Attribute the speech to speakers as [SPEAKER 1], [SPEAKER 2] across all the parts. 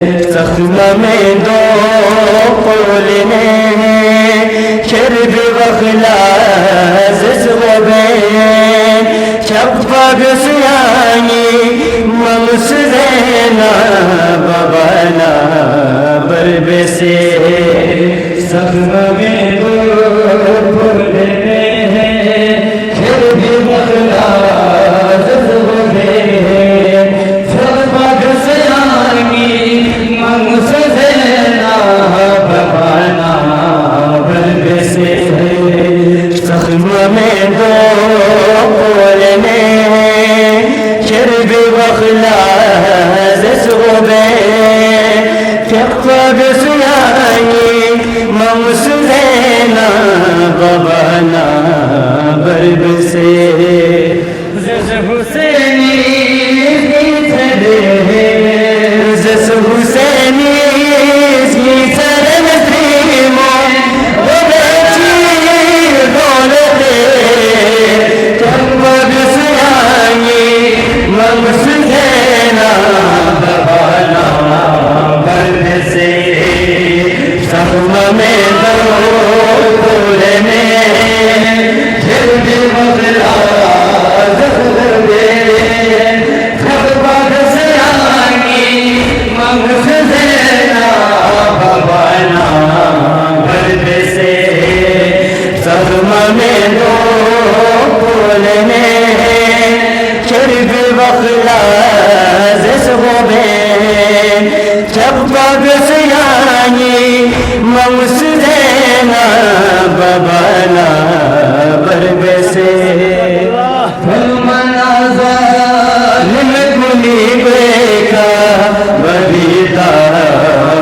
[SPEAKER 1] زخم میں دو قولنے شرب وخلاص زغبین شفق سیانی ممسدینا بابانا بربسے زخم میں دو قولنے شرب وخلاص زغبین شفق سیانی ممسدینا بابانا بربسے زخم میں دو قولنے شرب وخلاص زغبین شفق سیانی ممسدینا بابانا بربسے زس حسینی زس حسینی ممسدینا بابانا بربسے فلمنا ظالم کنی بیکا ببیتا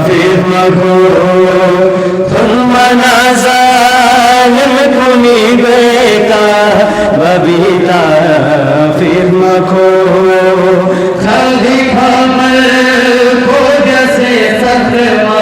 [SPEAKER 1] فیر مگو فلمنا ظالم کنی بیکا ببیتا فیر مگو خلقی بھامل کو جیسے سخرما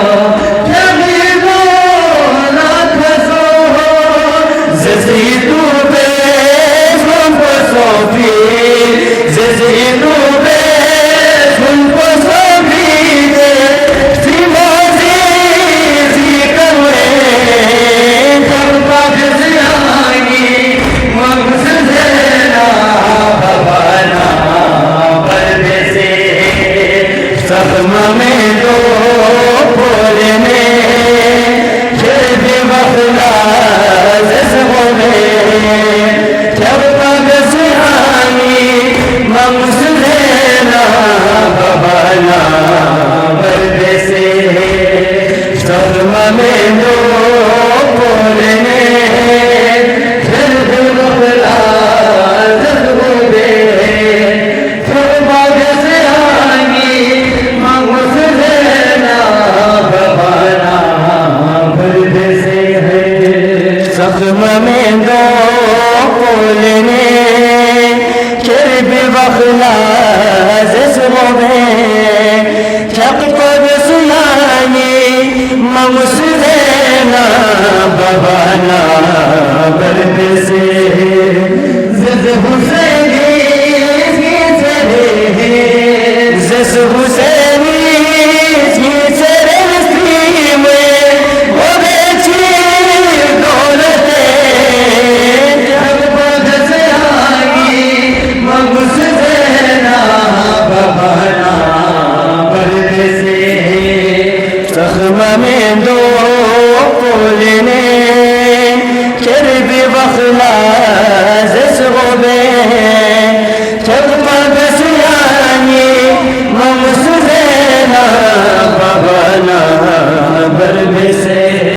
[SPEAKER 1] زخم میں دو قولنے شرب وخلاص زغبین شفق سیانی ممسدینا بابانا بربسے زس حسینی زس حسینی زخم میں دو قولنے شرب وخلاص زغبین